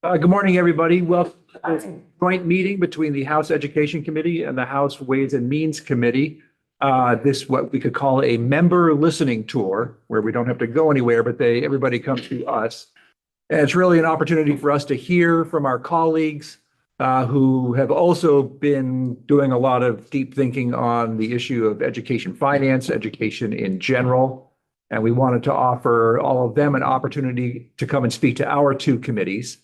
Good morning, everybody. Welcome to this joint meeting between the House Education Committee and the House Ways and Means Committee. This what we could call a member listening tour, where we don't have to go anywhere, but everybody comes to us. And it's really an opportunity for us to hear from our colleagues who have also been doing a lot of deep thinking on the issue of education finance, education in general. And we wanted to offer all of them an opportunity to come and speak to our two committees.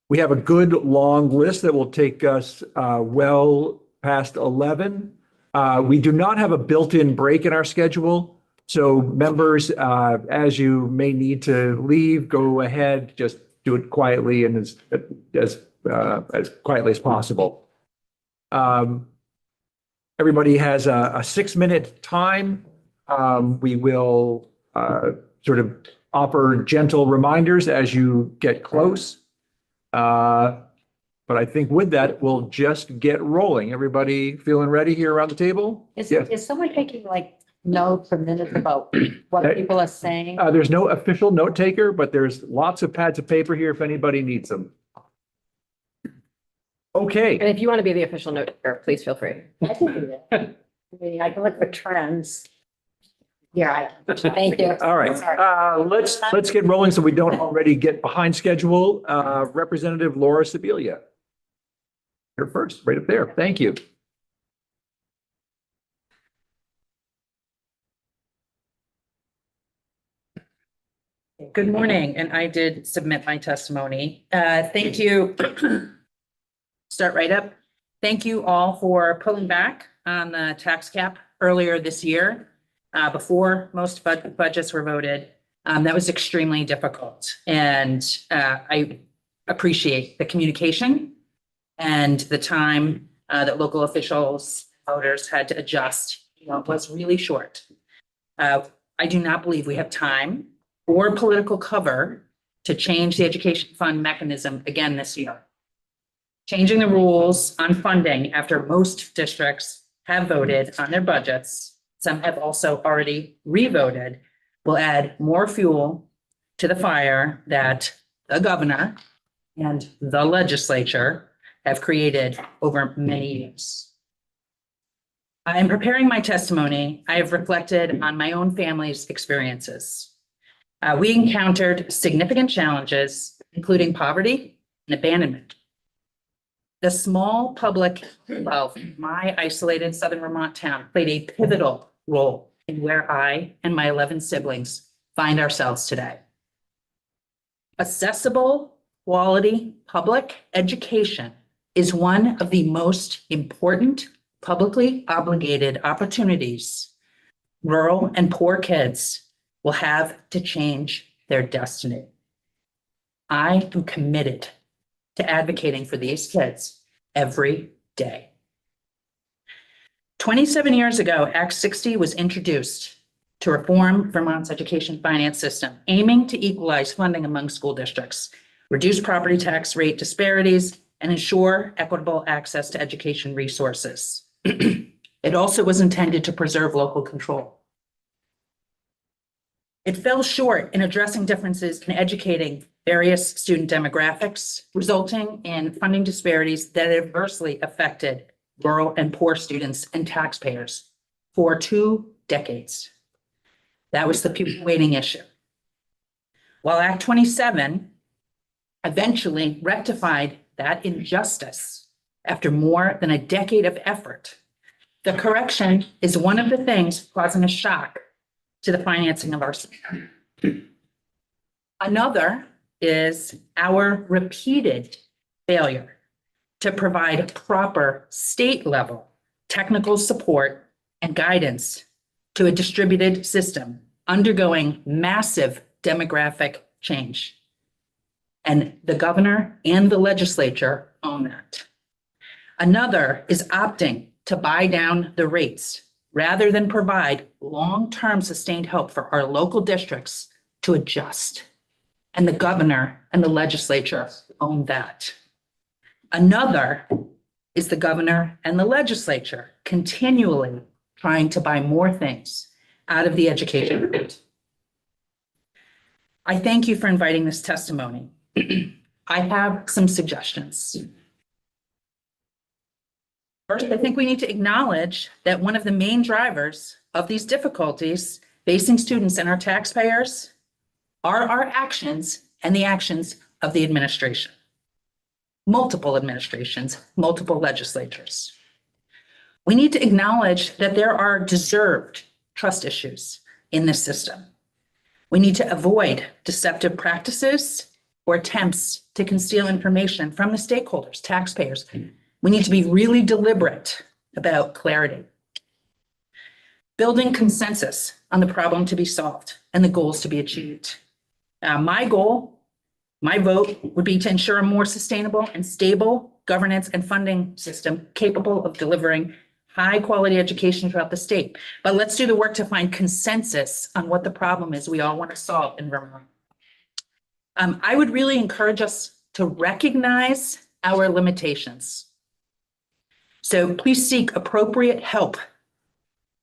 We have a good long list that will take us well past 11. We do not have a built-in break in our schedule. So members, as you may need to leave, go ahead, just do it quietly and as quietly as possible. Everybody has a 6-minute time. We will sort of offer gentle reminders as you get close. But I think with that, we'll just get rolling. Everybody feeling ready here around the table? Is someone taking like notes or minutes about what people are saying? There's no official note taker, but there's lots of pads of paper here if anybody needs them. Okay. And if you want to be the official note taker, please feel free. I can do that. I mean, I can look for trends. Yeah, thank you. All right, let's get rolling so we don't already get behind schedule. Representative Laura Cilia. You're first, right up there. Thank you. Good morning, and I did submit my testimony. Thank you. Start right up. Thank you all for pulling back on the tax cap earlier this year. Before most budgets were voted. That was extremely difficult. And I appreciate the communication and the time that local officials, voters had to adjust. It was really short. I do not believe we have time or political cover to change the education fund mechanism again this year. Changing the rules on funding after most districts have voted on their budgets, some have also already revoted, will add more fuel to the fire that the governor and the legislature have created over many years. I am preparing my testimony. I have reflected on my own family's experiences. We encountered significant challenges, including poverty and abandonment. The small public of my isolated Southern Vermont town played a pivotal role in where I and my 11 siblings find ourselves today. Accessible, quality public education is one of the most important publicly obligated opportunities rural and poor kids will have to change their destiny. I am committed to advocating for these kids every day. 27 years ago, Act 60 was introduced to reform Vermont's education finance system, aiming to equalize funding among school districts, reduce property tax rate disparities, and ensure equitable access to education resources. It also was intended to preserve local control. It fell short in addressing differences in educating various student demographics, resulting in funding disparities that adversely affected rural and poor students and taxpayers for 2 decades. That was the pupil weighting issue. While Act 27 eventually rectified that injustice after more than a decade of effort, the correction is one of the things causing a shock to the financing of our system. Another is our repeated failure to provide proper state level technical support and guidance to a distributed system undergoing massive demographic change. And the governor and the legislature own that. Another is opting to buy down the rates rather than provide long-term sustained help for our local districts to adjust. And the governor and the legislature own that. Another is the governor and the legislature continually trying to buy more things out of the education fund. I thank you for inviting this testimony. I have some suggestions. First, I think we need to acknowledge that one of the main drivers of these difficulties facing students and our taxpayers are our actions and the actions of the administration. Multiple administrations, multiple legislatures. We need to acknowledge that there are deserved trust issues in this system. We need to avoid deceptive practices or attempts to conceal information from the stakeholders, taxpayers. We need to be really deliberate about clarity. Building consensus on the problem to be solved and the goals to be achieved. My goal, my vote would be to ensure a more sustainable and stable governance and funding system capable of delivering high quality education throughout the state. But let's do the work to find consensus on what the problem is we all want to solve in Vermont. I would really encourage us to recognize our limitations. So please seek appropriate help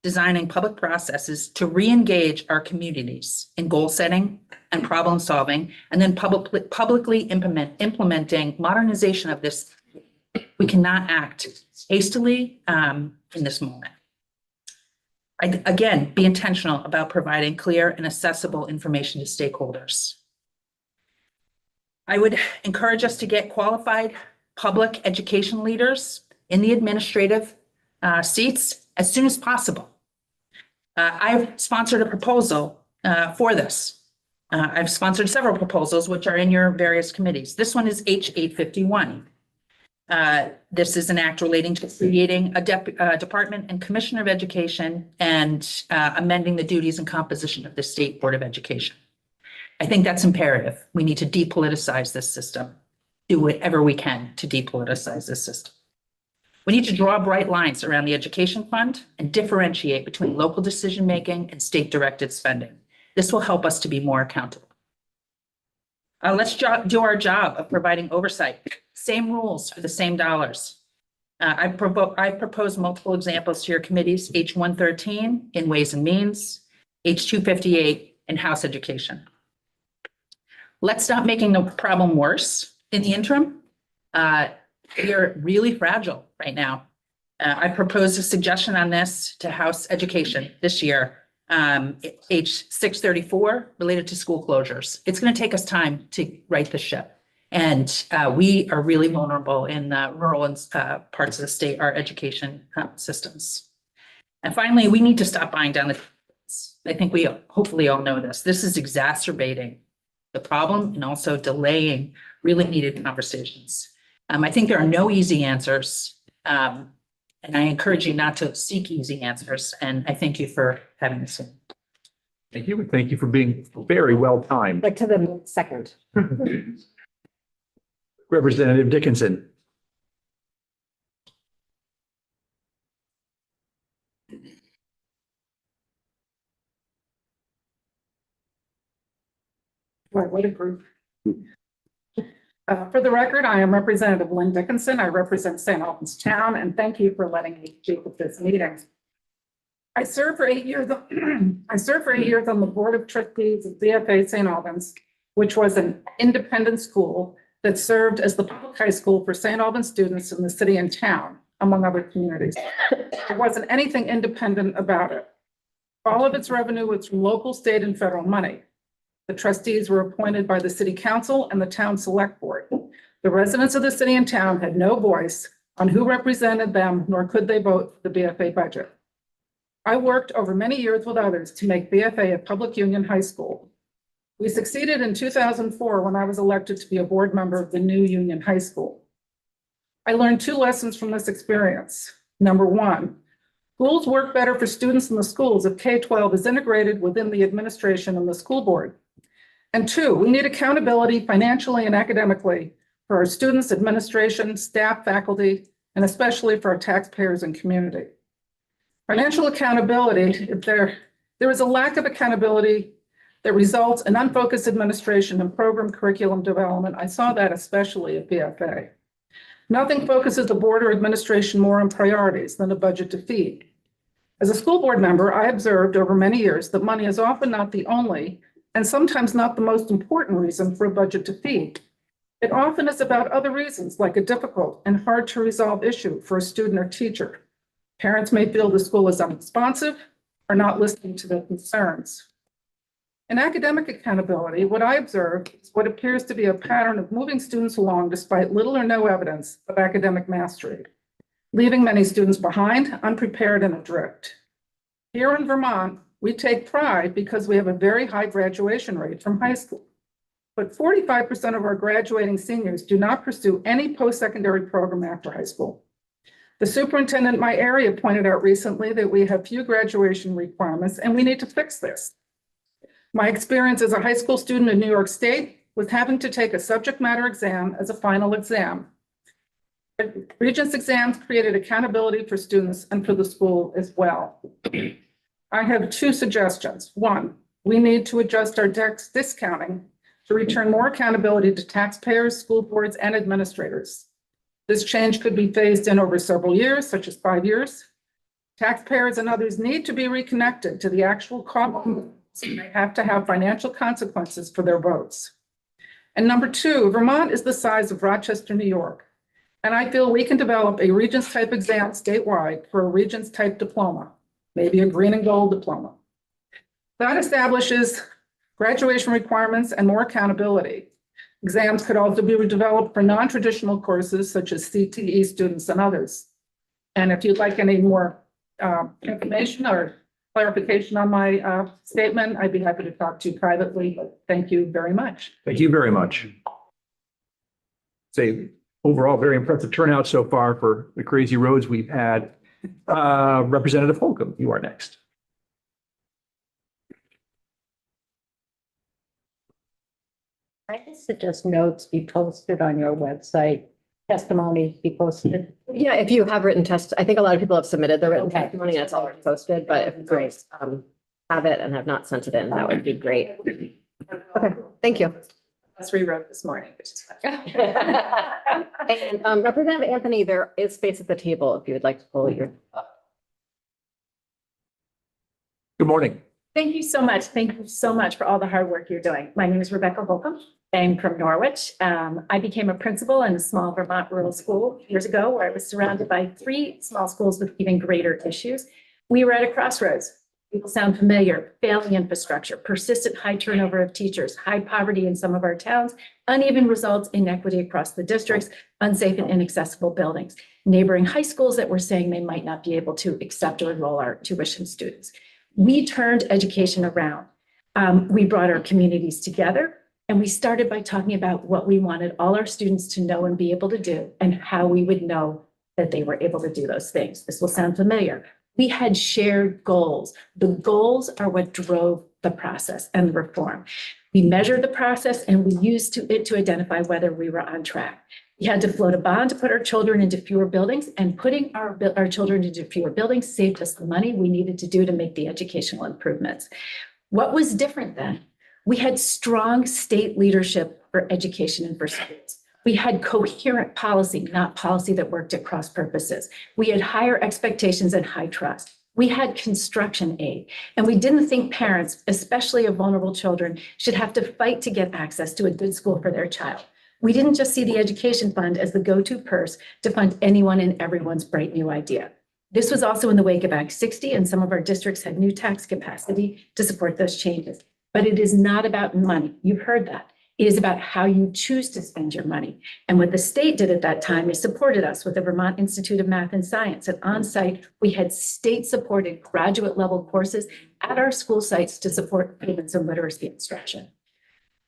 designing public processes to re-engage our communities in goal setting and problem solving, and then publicly implementing modernization of this. We cannot act hastily in this moment. Again, be intentional about providing clear and accessible information to stakeholders. I would encourage us to get qualified public education leaders in the administrative seats as soon as possible. I've sponsored a proposal for this. I've sponsored several proposals which are in your various committees. This one is H851. This is an act relating to creating a Department and Commissioner of Education and amending the duties and composition of the State Board of Education. I think that's imperative. We need to depoliticize this system. Do whatever we can to depoliticize this system. We need to draw bright lines around the education fund and differentiate between local decision-making and state-directed spending. This will help us to be more accountable. Let's do our job of providing oversight. Same rules for the same dollars. I propose multiple examples to your committees, H113 in Ways and Means, H258 in House Education. Let's stop making the problem worse in the interim. We are really fragile right now. I proposed a suggestion on this to House Education this year, H634 related to school closures. It's going to take us time to right the ship. And we are really vulnerable in the rural and parts of the state, our education systems. And finally, we need to stop buying down the. I think we hopefully all know this. This is exacerbating the problem and also delaying really needed conversations. I think there are no easy answers. And I encourage you not to seek easy answers. And I thank you for having this. Thank you. Thank you for being very well timed. Like to the second. Representative Dickinson. Well, what a group. For the record, I am Representative Lyn Dickinson. I represent St. Albans Town, and thank you for letting me speak at this meeting. I served for 8 years. I served for 8 years on the Board of Trustees of BFA St. Albans, which was an independent school that served as the public high school for St. Albans students in the city and town, among other communities. There wasn't anything independent about it. All of its revenue was from local, state, and federal money. The trustees were appointed by the city council and the town select board. The residents of the city and town had no voice on who represented them, nor could they vote for the BFA budget. I worked over many years with others to make BFA a public union high school. We succeeded in 2004 when I was elected to be a board member of the new union high school. I learned 2 lessons from this experience. Number 1, schools work better for students in the schools if K-12 is integrated within the administration and the school board. And 2, we need accountability financially and academically for our students, administration, staff, faculty, and especially for our taxpayers and community. Financial accountability, if there is a lack of accountability that results in unfocused administration and program curriculum development. I saw that especially at BFA. Nothing focuses the board or administration more on priorities than a budget to feed. As a school board member, I observed over many years that money is often not the only, and sometimes not the most important reason for a budget to feed. It often is about other reasons, like a difficult and hard to resolve issue for a student or teacher. Parents may feel the school is unresponsive or not listening to their concerns. In academic accountability, what I observe is what appears to be a pattern of moving students along despite little or no evidence of academic mastery, leaving many students behind, unprepared, and adrift. Here in Vermont, we take pride because we have a very high graduation rate from high school. But 45% of our graduating seniors do not pursue any post-secondary program after high school. The superintendent in my area pointed out recently that we have few graduation requirements and we need to fix this. My experience as a high school student in New York State was having to take a subject matter exam as a final exam. Regents exams created accountability for students and for the school as well. I have two suggestions. One, we need to adjust our discounting to return more accountability to taxpayers, school boards, and administrators. This change could be phased in over several years, such as 5 years. Taxpayers and others need to be reconnected to the actual cost. They have to have financial consequences for their votes. And number two, Vermont is the size of Rochester, New York. And I feel we can develop a Regents type exam statewide for a Regents type diploma, maybe a green and gold diploma. That establishes graduation requirements and more accountability. Exams could also be developed for non-traditional courses such as CTE students and others. And if you'd like any more information or clarification on my statement, I'd be happy to talk to you privately, but thank you very much. Thank you very much. Say, overall, very impressive turnout so far for the crazy roads we've had. Representative Holcomb, you are next. I just suggest notes be posted on your website, testimonies be posted. Yeah, if you have written I think a lot of people have submitted their written Okay. testimony and it's already posted, but if Great. you have it and have not sent it in, that would be great. Okay, thank you. Let's rewrote this morning, which is fine. And Representative Anthony, there is space at the table if you would like to pull your. Good morning. Thank you so much. Thank you so much for all the hard work you're doing. My name is Rebecca Holcomb. I'm from Norwich. I became a principal in a small Vermont rural school years ago where I was surrounded by 3 small schools with even greater issues. We were at a crossroads. People sound familiar: failing infrastructure, persistent high turnover of teachers, high poverty in some of our towns, uneven results, inequity across the districts, unsafe and inaccessible buildings, neighboring high schools that were saying they might not be able to accept or enroll our tuition students. We turned education around. We brought our communities together, and we started by talking about what we wanted all our students to know and be able to do and how we would know that they were able to do those things. This will sound familiar. We had shared goals. The goals are what drove the process and the reform. We measured the process and we used it to identify whether we were on track. We had to float a bond to put our children into fewer buildings, and putting our children into fewer buildings saved us the money we needed to do to make the educational improvements. What was different then? We had strong state leadership for education and for schools. We had coherent policy, not policy that worked at cross purposes. We had higher expectations and high trust. We had construction aid, and we didn't think parents, especially of vulnerable children, should have to fight to get access to a good school for their child. We didn't just see the education fund as the go-to purse to fund anyone and everyone's bright new idea. This was also in the wake of Act 60, and some of our districts had new tax capacity to support those changes. But it is not about money. You've heard that. It is about how you choose to spend your money. And what the state did at that time is supported us with the Vermont Institute of Math and Science. And on site, we had state-supported graduate level courses at our school sites to support payments and literacy instruction.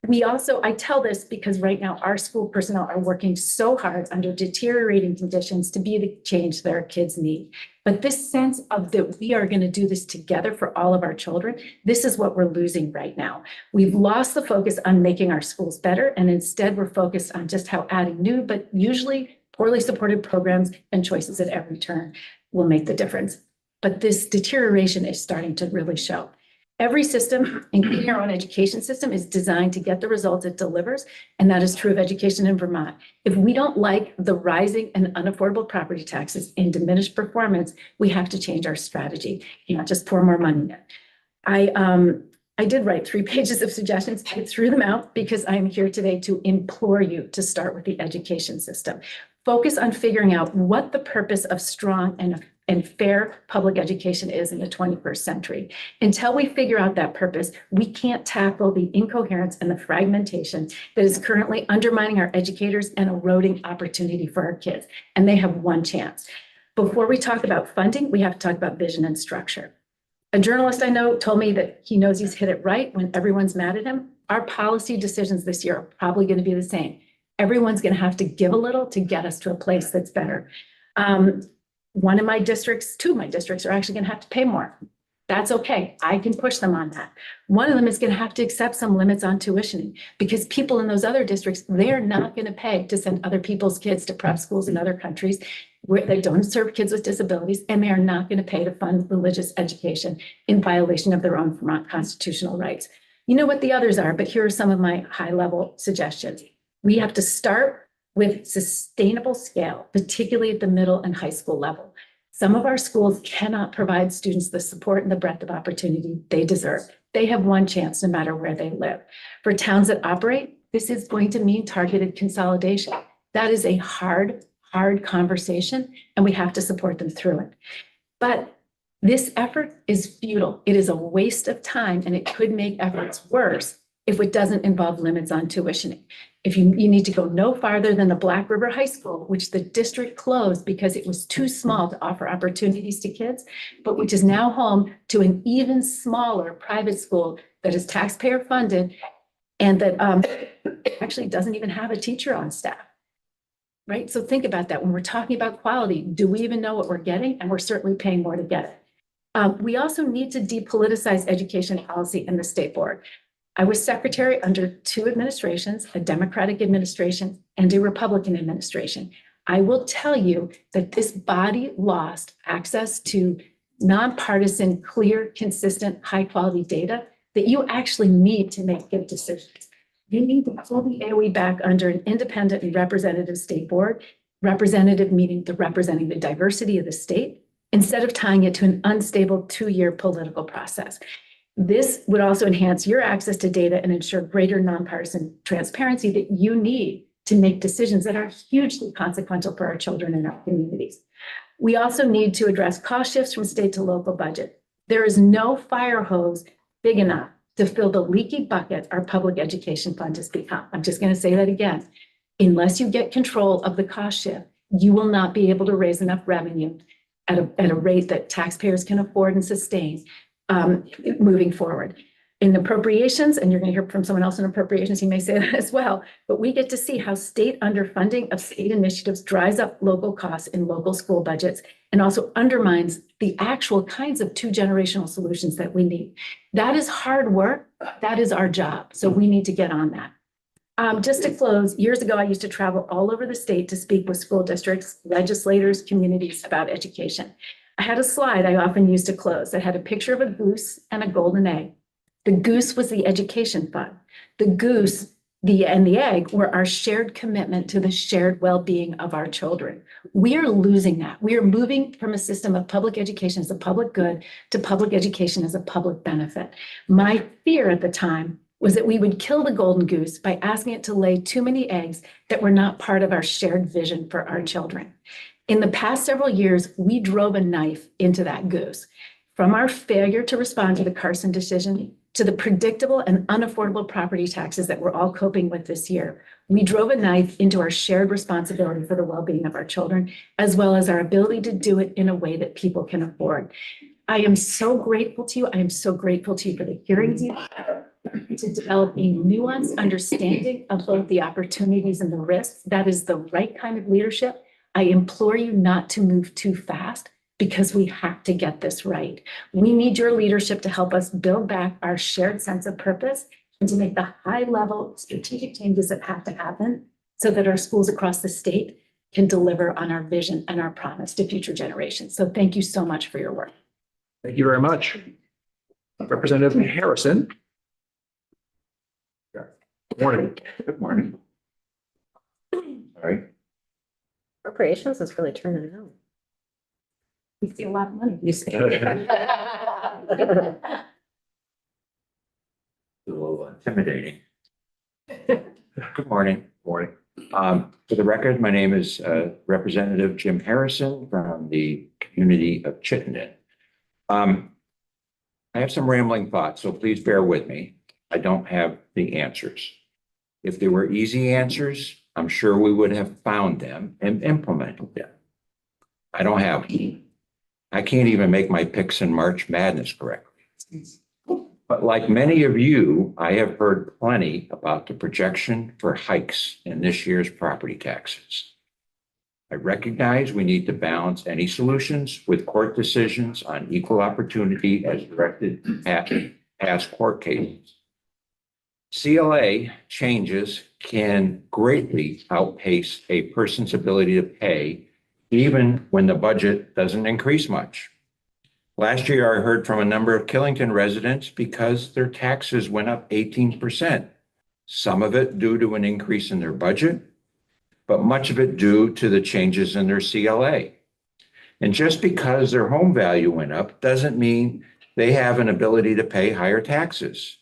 We also, I tell this because right now our school personnel are working so hard under deteriorating conditions to be the change that our kids need. But this sense of that we are going to do this together for all of our children, this is what we're losing right now. We've lost the focus on making our schools better, and instead we're focused on just how adding new, but usually poorly supported programs and choices at every turn will make the difference. But this deterioration is starting to really show. Every system, including our own education system, is designed to get the results it delivers, and that is true of education in Vermont. If we don't like the rising and unaffordable property taxes and diminished performance, we have to change our strategy, not just pour more money in. I did write 3 pages of suggestions. I threw them out because I am here today to implore you to start with the education system. Focus on figuring out what the purpose of strong and fair public education is in the 21st century. Until we figure out that purpose, we can't tackle the incoherence and the fragmentation that is currently undermining our educators and eroding opportunity for our kids. And they have one chance. Before we talk about funding, we have to talk about vision and structure. A journalist I know told me that he knows he's hit it right when everyone's mad at him. Our policy decisions this year are probably going to be the same. Everyone's going to have to give a little to get us to a place that's better. One of my districts, 2 of my districts are actually going to have to pay more. That's okay. I can push them on that. One of them is going to have to accept some limits on tuitioning because people in those other districts, they're not going to pay to send other people's kids to prep schools in other countries where they don't serve kids with disabilities, and they are not going to pay to fund religious education in violation of their own Vermont constitutional rights. You know what the others are, but here are some of my high-level suggestions. We have to start with sustainable scale, particularly at the middle and high school level. Some of our schools cannot provide students the support and the breadth of opportunity they deserve. They have one chance no matter where they live. For towns that operate, this is going to mean targeted consolidation. That is a hard conversation, and we have to support them through it. But this effort is futile. It is a waste of time, and it could make efforts worse if it doesn't involve limits on tuitioning. If you need to go no farther than the Black River High School, which the district closed because it was too small to offer opportunities to kids, but which is now home to an even smaller private school that is taxpayer funded and that actually doesn't even have a teacher on staff. Right? So think about that. When we're talking about quality, do we even know what we're getting? And we're certainly paying more to get it. We also need to depoliticize education policy in the state board. I was secretary under 2 administrations, a Democratic administration and a Republican administration. I will tell you that this body lost access to nonpartisan, clear, consistent, high-quality data that you actually need to make good decisions. You need to pull the AOE back under an independent and representative state board, representative meaning representing the diversity of the state, instead of tying it to an unstable 2-year political process. This would also enhance your access to data and ensure greater nonpartisan transparency that you need to make decisions that are hugely consequential for our children and our communities. We also need to address cost shifts from state to local budget. There is no fire hose big enough to fill the leaky bucket our public education fund has become. I'm just going to say that again. Unless you get control of the cost shift, you will not be able to raise enough revenue at a rate that taxpayers can afford and sustain moving forward. In appropriations, and you're going to hear from someone else in appropriations, he may say that as well, but we get to see how state underfunding of state initiatives drives up local costs in local school budgets and also undermines the actual kinds of 2-generational solutions that we need. That is hard work. That is our job. So we need to get on that. Just to close, years ago, I used to travel all over the state to speak with school districts, legislators, communities about education. I had a slide I often used to close that had a picture of a goose and a golden egg. The goose was the education fund. The goose, and the egg were our shared commitment to the shared well-being of our children. We are losing that. We are moving from a system of public education as a public good to public education as a public benefit. My fear at the time was that we would kill the golden goose by asking it to lay too many eggs that were not part of our shared vision for our children. In the past several years, we drove a knife into that goose. From our failure to respond to the Carson decision to the predictable and unaffordable property taxes that we're all coping with this year, we drove a knife into our shared responsibility for the well-being of our children, as well as our ability to do it in a way that people can afford. I am so grateful to you. I am so grateful to you for the hearings you had to develop a nuanced understanding of both the opportunities and the risks. That is the right kind of leadership. I implore you not to move too fast because we have to get this right. We need your leadership to help us build back our shared sense of purpose and to make the high-level strategic changes that have to happen so that our schools across the state can deliver on our vision and our promise to future generations. So thank you so much for your work. Thank you very much. Representative Harrison. Good morning. Good morning. All right. Appropriations is really turning it on. We see a lot of money. You see. intimidating. Good morning. Morning. For the record, my name is Representative Jim Harrison from the community of Chittenden. I have some rambling thoughts, so please bear with me. I don't have the answers. If there were easy answers, I'm sure we would have found them and implemented them. I don't have them. I can't even make my picks in March Madness correctly. But like many of you, I have heard plenty about the projection for hikes in this year's property taxes. I recognize we need to balance any solutions with court decisions on equal opportunity as directed at past court cases. CLA changes can greatly outpace a person's ability to pay, even when the budget doesn't increase much. Last year, I heard from a number of Killington residents because their taxes went up 18%. Some of it due to an increase in their budget, but much of it due to the changes in their CLA. And just because their home value went up doesn't mean they have an ability to pay higher taxes.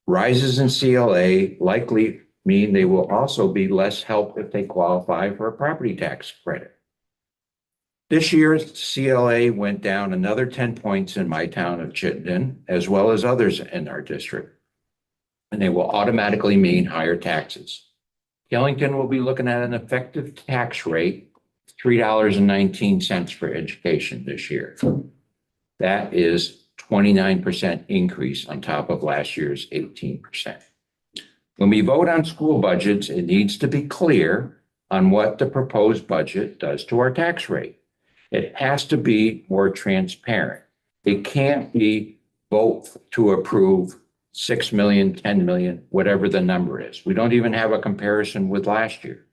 Rises in CLA likely mean they will also be less help if they qualify for a property tax credit. This year's CLA went down another 10 points in my town of Chittenden, as well as others in our district. And they will automatically mean higher taxes. Killington will be looking at an effective tax rate of $3.19 for education this year. That is 29% increase on top of last year's 18%. When we vote on school budgets, it needs to be clear on what the proposed budget does to our tax rate. It has to be more transparent. It can't be vote to approve 6 million, 10 million, whatever the number is. We don't even have a comparison with last year.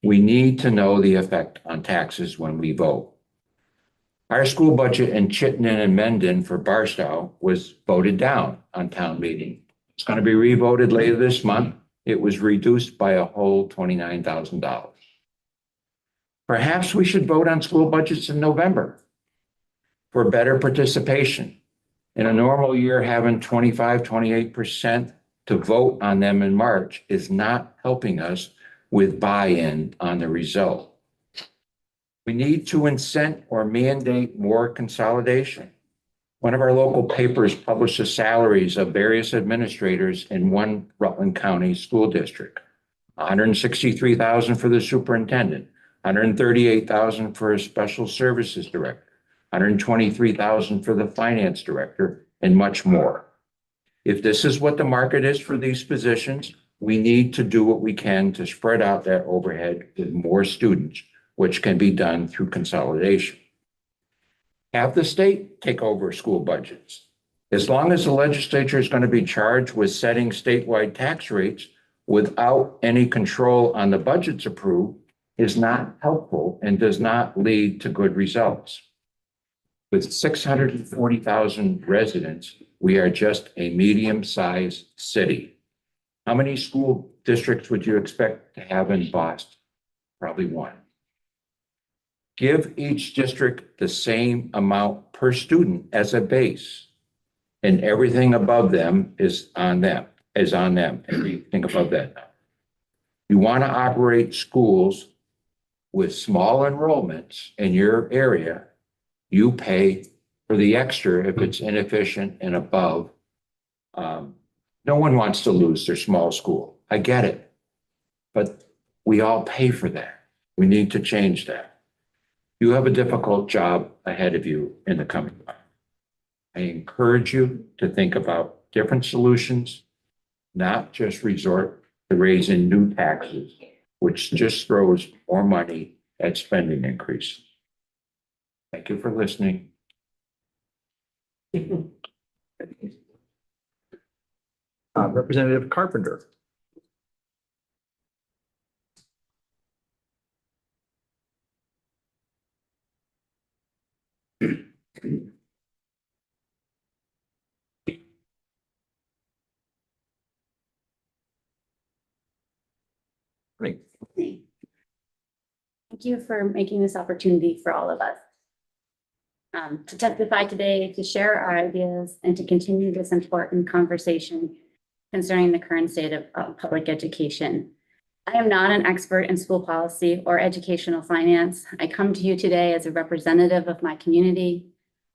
We need to know the effect on taxes when we vote. Our school budget in Chittenden and Mendon for Barstow was voted down on town meeting. It's going to be revoted later this month. It was reduced by a whole $29,000. Perhaps we should vote on school budgets in November for better participation. In a normal year, having 25, 28% to vote on them in March is not helping us with buy-in on the result. We need to incent or mandate more consolidation. One of our local papers publishes salaries of various administrators in one Rutland County school district. $163,000 for the superintendent, $138,000 for a special services director, $123,000 for the finance director, and much more. If this is what the market is for these positions, we need to do what we can to spread out that overhead with more students, which can be done through consolidation. Have the state take over school budgets. As long as the legislature is going to be charged with setting statewide tax rates without any control on the budgets approved, is not helpful and does not lead to good results. With 640,000 residents, we are just a medium-sized city. How many school districts would you expect to have in Boston? Probably one. Give each district the same amount per student as a base, and everything above them is on them, everything above that. You want to operate schools with small enrollments in your area, you pay for the extra if it's inefficient and above. No one wants to lose their small school. I get it. But we all pay for that. We need to change that. You have a difficult job ahead of you in the coming month. I encourage you to think about different solutions, not just resort to raising new taxes, which just throws more money at spending increases. Thank you for listening. Representative Carpenter. Great. Thank you for making this opportunity for all of us to testify today, to share our ideas, and to continue this important conversation concerning the current state of public education. I am not an expert in school policy or educational finance. I come to you today as a representative of my community,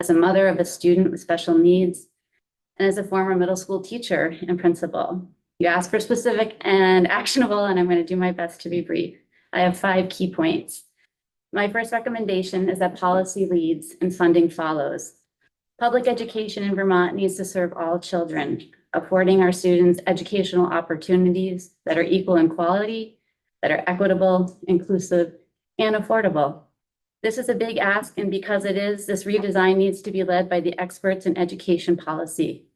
as a mother of a student with special needs, and as a former middle school teacher and principal. You asked for specific and actionable, and I'm going to do my best to be brief. I have 5 key points. My first recommendation is that policy leads and funding follows. Public education in Vermont needs to serve all children, affording our students educational opportunities that are equal in quality, that are equitable, inclusive, and affordable. This is a big ask, and because it is, this redesign needs to be led by the experts in education policy,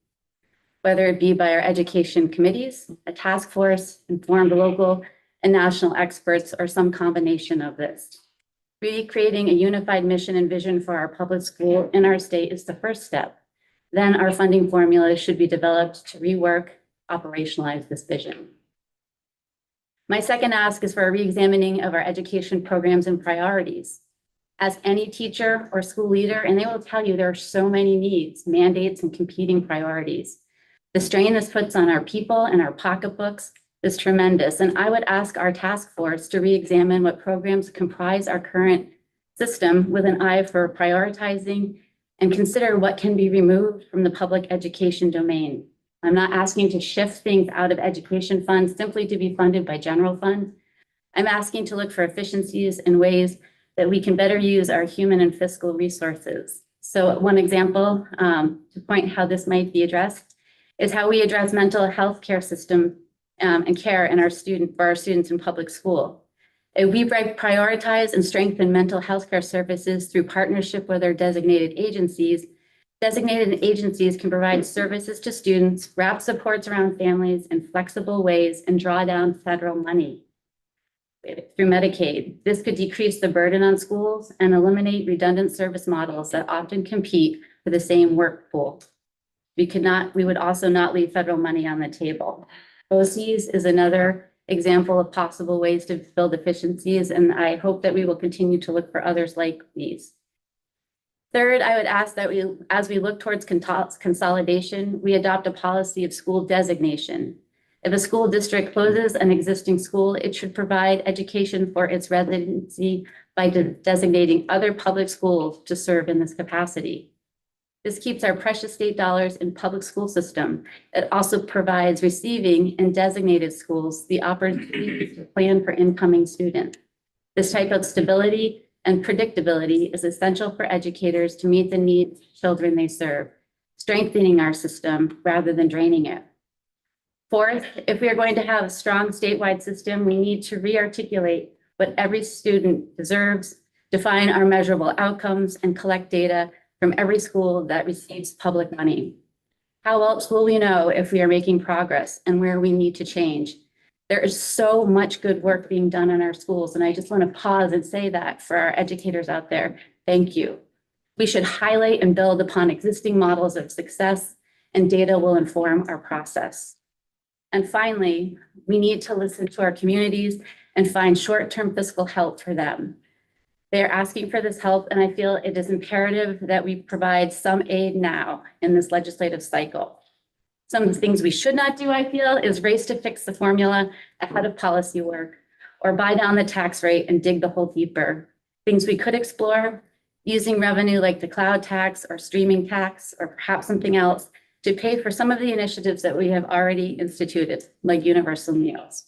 whether it be by our education committees, a task force, informed local and national experts, or some combination of this. Creating a unified mission and vision for our public school in our state is the first step. Then our funding formula should be developed to rework, operationalize this vision. My second ask is for a reexamining of our education programs and priorities. Ask any teacher or school leader, and they will tell you there are so many needs, mandates, and competing priorities. The strain this puts on our people and our pocketbooks is tremendous, and I would ask our task force to re-examine what programs comprise our current system with an eye for prioritizing and consider what can be removed from the public education domain. I'm not asking to shift things out of education funds simply to be funded by general fund. I'm asking to look for efficiencies and ways that we can better use our human and fiscal resources. So one example to point how this might be addressed is how we address mental health care system and care in for our students in public school. If we prioritize and strengthen mental health care services through partnership with our designated agencies can provide services to students, wrap supports around families in flexible ways, and draw down federal money through Medicaid. This could decrease the burden on schools and eliminate redundant service models that often compete for the same work pool. We would also not leave federal money on the table. OCs is another example of possible ways to build efficiencies, and I hope that we will continue to look for others like these. Third, I would ask that as we look towards consolidation, we adopt a policy of school designation. If a school district closes an existing school, it should provide education for its residency by designating other public schools to serve in this capacity. This keeps our precious state dollars in public school system. It also provides receiving and designated schools the opportunity to plan for incoming students. This type of stability and predictability is essential for educators to meet the needs of children they serve, strengthening our system rather than draining it. Fourth, if we are going to have a strong statewide system, we need to re-articulate what every student deserves, define our measurable outcomes, and collect data from every school that receives public money. How else will we know if we are making progress and where we need to change? There is so much good work being done in our schools, and I just want to pause and say that for our educators out there. Thank you. We should highlight and build upon existing models of success, and data will inform our process. And finally, we need to listen to our communities and find short-term fiscal help for them. They are asking for this help, and I feel it is imperative that we provide some aid now in this legislative cycle. Some of the things we should not do, I feel, is race to fix the formula ahead of policy work, or buy down the tax rate and dig the hole deeper. Things we could explore, using revenue like the cloud tax or streaming tax, or perhaps something else, to pay for some of the initiatives that we have already instituted, like universal meals.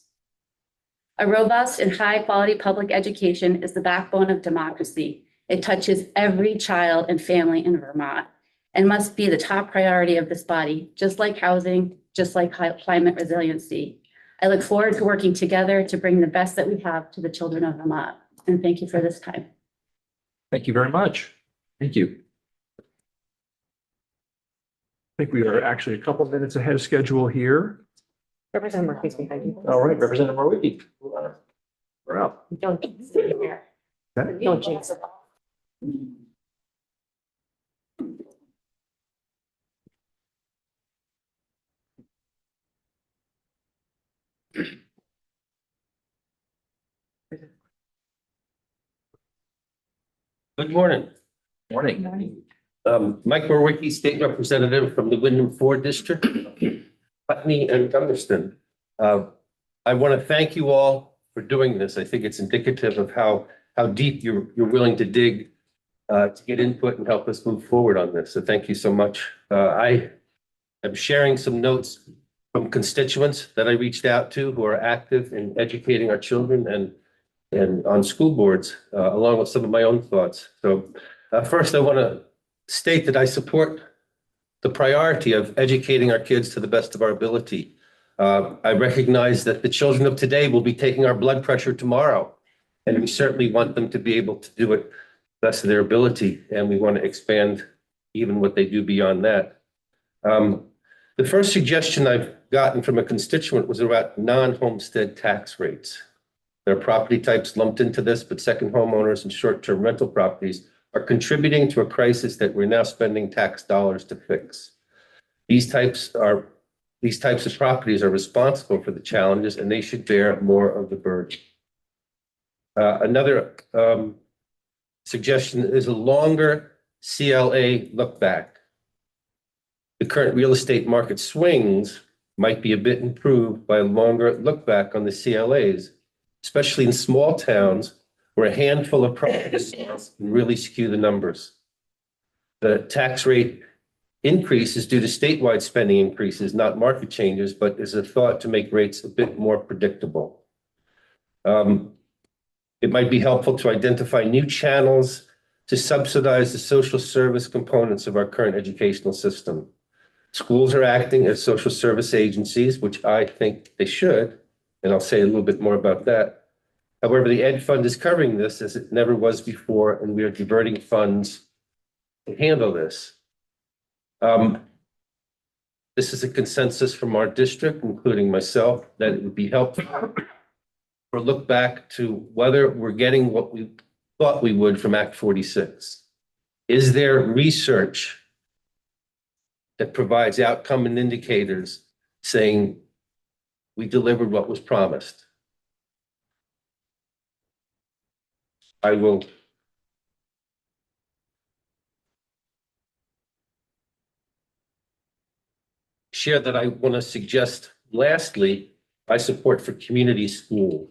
A robust and high-quality public education is the backbone of democracy. It touches every child and family in Vermont and must be the top priority of this body, just like housing, just like climate resiliency. I look forward to working together to bring the best that we have to the children of Vermont. And thank you for this time. Thank you very much. Thank you. I think we are actually a couple minutes ahead of schedule here. Representative Murphy's behind you. All right, Representative Marwicki. We're up. Don't jinx it. Good morning. Morning. Mike Borwicki, State Representative from the Wyndham 4 District. Putney and Gunderston. I want to thank you all for doing this. I think it's indicative of how deep you're willing to dig to get input and help us move forward on this. So thank you so much. I am sharing some notes from constituents that I reached out to who are active in educating our children and on school boards, along with some of my own thoughts. So first, I want to state that I support the priority of educating our kids to the best of our ability. I recognize that the children of today will be taking our blood pressure tomorrow, and we certainly want them to be able to do it to the best of their ability, and we want to expand even what they do beyond that. The first suggestion I've gotten from a constituent was about non-homestead tax rates. There are property types lumped into this, but second homeowners and short-term rental properties are contributing to a crisis that we're now spending tax dollars to fix. These types of properties are responsible for the challenges, and they should bear more of the burden. Another suggestion is a longer CLA look back. The current real estate market swings might be a bit improved by a longer look back on the CLAs, especially in small towns where a handful of properties can really skew the numbers. The tax rate increase is due to statewide spending increases, not market changes, but is a thought to make rates a bit more predictable. It might be helpful to identify new channels to subsidize the social service components of our current educational system. Schools are acting as social service agencies, which I think they should, and I'll say a little bit more about that. However, the Ed Fund is covering this as it never was before, and we are diverting funds to handle this. This is a consensus from our district, including myself, that it would be helpful for a look back to whether we're getting what we thought we would from Act 46. Is there research that provides outcome and indicators saying we delivered what was promised? I will share that I want to suggest, lastly, my support for community school.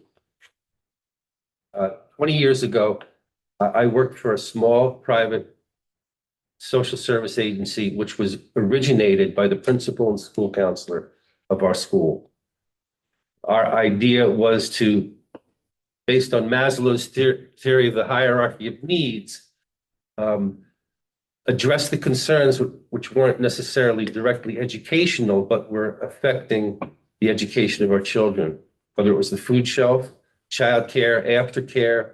20 years ago, I worked for a small private social service agency, which was originated by the principal and school counselor of our school. Our idea was to, based on Maslow's theory of the hierarchy of needs, address the concerns which weren't necessarily directly educational, but were affecting the education of our children, whether it was the food shelf, childcare, aftercare.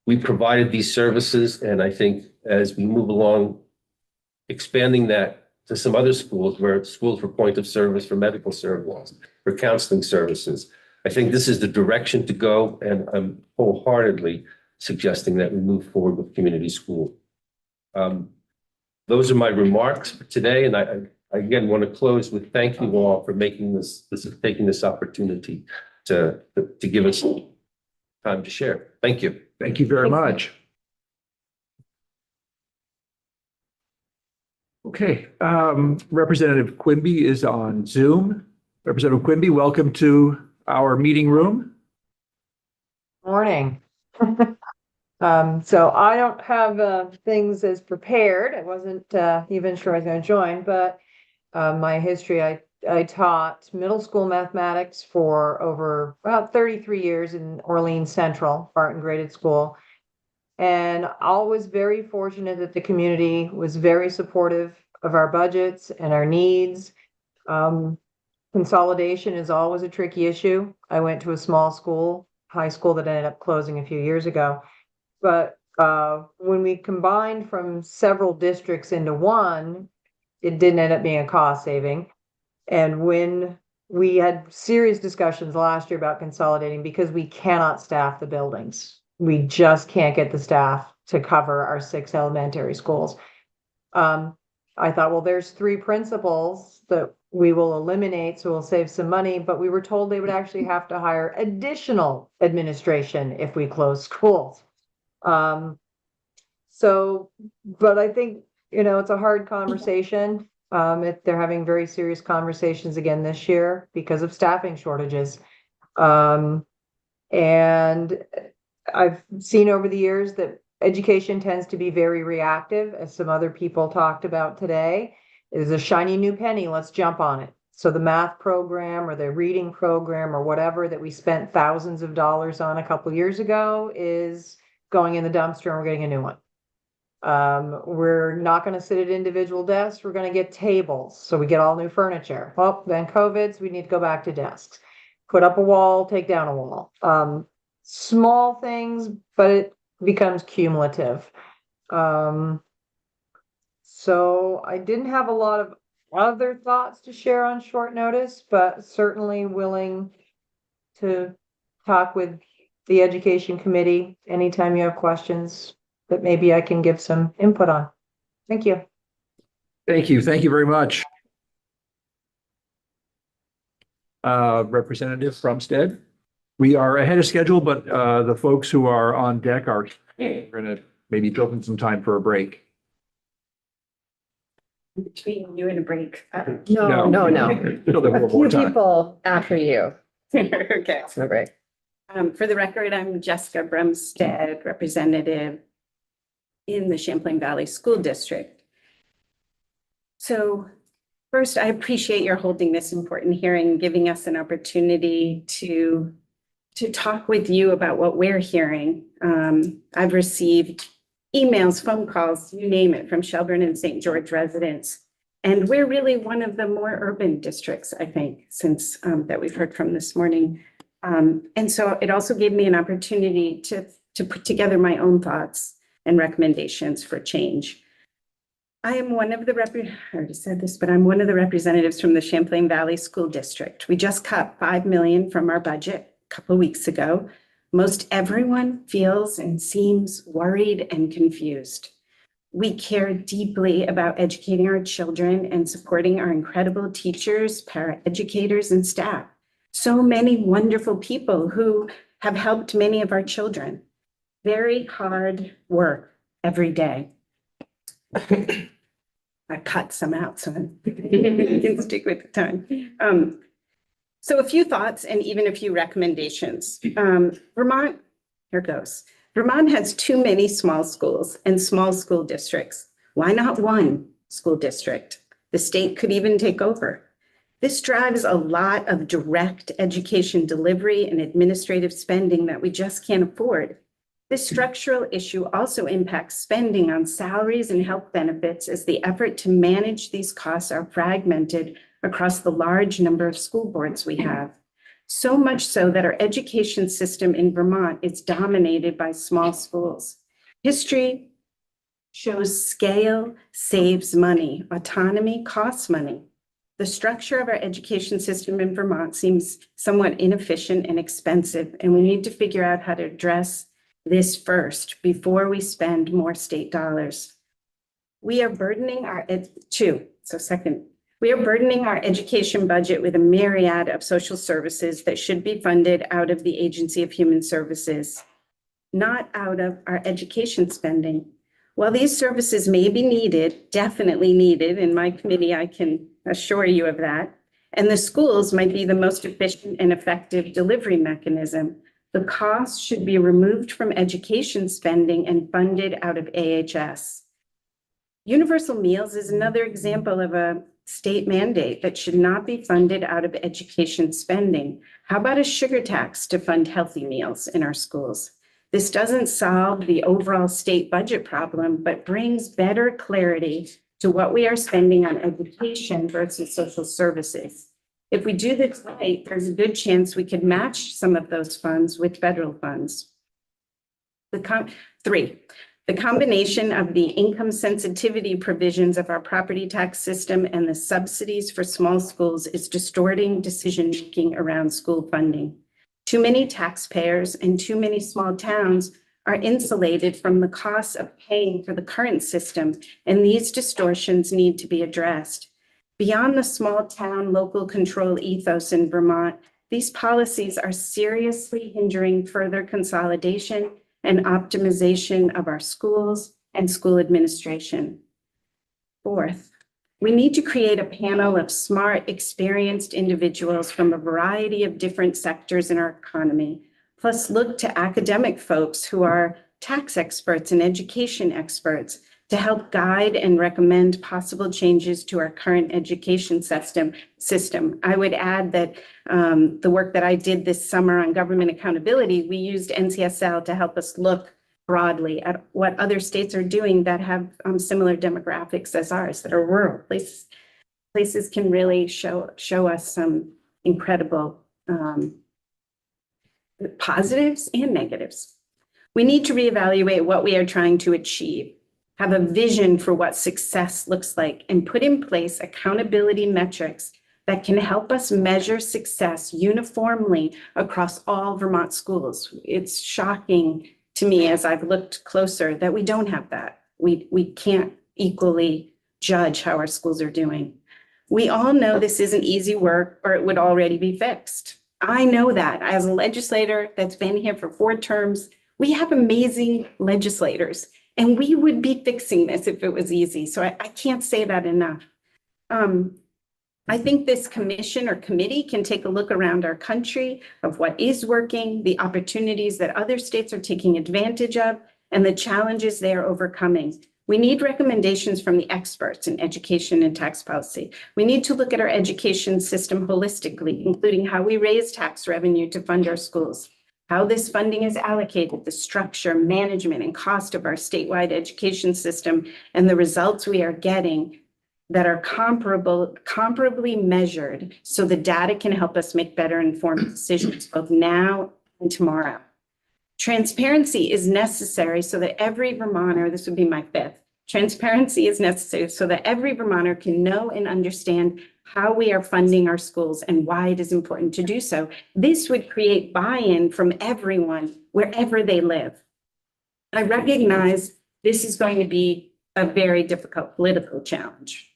We provided these services, and I think as we move along, expanding that to some other schools for point of service, for medical services, for counseling services. I think this is the direction to go, and I'm wholeheartedly suggesting that we move forward with community school. Those are my remarks for today, and I again want to close with thank you all for taking this opportunity to give us time to share. Thank you. Thank you very much. Okay, Representative Quimby is on Zoom. Representative Quimby, welcome to our meeting room. Morning. So I don't have things as prepared. I wasn't even sure I was going to join, but my history, I taught middle school mathematics for over about 33 years in Orleans Central, Barton Graded School. And I was very fortunate that the community was very supportive of our budgets and our needs. Consolidation is always a tricky issue. I went to a small school, high school, that ended up closing a few years ago. But when we combined from several districts into one, it didn't end up being a cost saving. And when we had serious discussions last year about consolidating because we cannot staff the buildings. We just can't get the staff to cover our 6 elementary schools. I thought, well, there's 3 principals that we will eliminate, so we'll save some money, but we were told they would actually have to hire additional administration if we close schools. But I think, it's a hard conversation. They're having very serious conversations again this year because of staffing shortages. And I've seen over the years that education tends to be very reactive, as some other people talked about today. There's a shiny new penny, let's jump on it. So the math program or the reading program or whatever that we spent thousands of dollars on a couple years ago is going in the dumpster and we're getting a new one. We're not going to sit at individual desks. We're going to get tables. So we get all new furniture. Well, then COVID's, we need to go back to desks. Put up a wall, take down a wall. Small things, but it becomes cumulative. So I didn't have a lot of other thoughts to share on short notice, but certainly willing to talk with the education committee anytime you have questions that maybe I can give some input on. Thank you. Thank you. Thank you very much. Representative Brimstead. We are ahead of schedule, but the folks who are on deck are going to maybe build in some time for a break. Between you and a break. No. Still have a A little few more time. people after you. Okay. No break. For the record, I'm Jessica Brimstead, representative in the Champlain Valley School District. So first, I appreciate your holding this important hearing, giving us an opportunity to talk with you about what we're hearing. I've received emails, phone calls, you name it, from Shelburne and St. George residents. And we're really one of the more urban districts, I think, since that we've heard from this morning. And so it also gave me an opportunity to put together my own thoughts and recommendations for change. I am one of the I already said this, but I'm one of the representatives from the Champlain Valley School District. We just cut $5 million from our budget a couple of weeks ago. Most everyone feels and seems worried and confused. We care deeply about educating our children and supporting our incredible teachers, paraeducators, and staff. So many wonderful people who have helped many of our children. Very hard work every day. I cut some out so I can stick with the time. So a few thoughts and even a few recommendations. Vermont, here goes. Vermont has too many small schools and small school districts. Why not one school district? The state could even take over. This drives a lot of direct education delivery and administrative spending that we just can't afford. This structural issue also impacts spending on salaries and health benefits as the effort to manage these costs are fragmented across the large number of school boards we have. So much so that our education system in Vermont is dominated by small schools. History shows scale saves money, autonomy costs money. The structure of our education system in Vermont seems somewhat inefficient and expensive, and we need to figure out how to address this first before we spend more state dollars. We are burdening our we are burdening our education budget with a myriad of social services that should be funded out of the Agency of Human Services, not out of our education spending. While these services may be needed, definitely needed, in my committee, I can assure you of that, and the schools might be the most efficient and effective delivery mechanism, the costs should be removed from education spending and funded out of AHS. Universal meals is another example of a state mandate that should not be funded out of education spending. How about a sugar tax to fund healthy meals in our schools? This doesn't solve the overall state budget problem, but brings better clarity to what we are spending on education versus social services. If we do this right, there's a good chance we could match some of those funds with federal funds. The combination of the income sensitivity provisions of our property tax system and the subsidies for small schools is distorting decision-making around school funding. Too many taxpayers and too many small towns are insulated from the costs of paying for the current system, and these distortions need to be addressed. Beyond the small town local control ethos in Vermont, these policies are seriously hindering further consolidation and optimization of our schools and school administration. Fourth, We need to create a panel of smart, experienced individuals from a variety of different sectors in our economy, plus look to academic folks who are tax experts and education experts to help guide and recommend possible changes to our current education system. I would add that the work that I did this summer on government accountability, we used NCSL to help us look broadly at what other states are doing that have similar demographics as ours, that are rural places. Places can really show us some incredible positives and negatives. We need to reevaluate what we are trying to achieve, have a vision for what success looks like, and put in place accountability metrics that can help us measure success uniformly across all Vermont schools. It's shocking to me as I've looked closer that we don't have that. We can't equally judge how our schools are doing. We all know this isn't easy work or it would already be fixed. I know that as a legislator that's been here for 4 terms, we have amazing legislators and we would be fixing this if it was easy. So I can't say that enough. I think this commission or committee can take a look around our country of what is working, the opportunities that other states are taking advantage of, and the challenges they are overcoming. We need recommendations from the experts in education and tax policy. We need to look at our education system holistically, including how we raise tax revenue to fund our schools, how this funding is allocated, the structure, management, and cost of our statewide education system, and the results we are getting that are comparably measured so the data can help us make better informed decisions both now and tomorrow. Transparency is necessary so that every Vermonter, this would be my 5th, transparency is necessary so that every Vermonter can know and understand how we are funding our schools and why it is important to do so. This would create buy-in from everyone wherever they live. I recognize this is going to be a very difficult political challenge.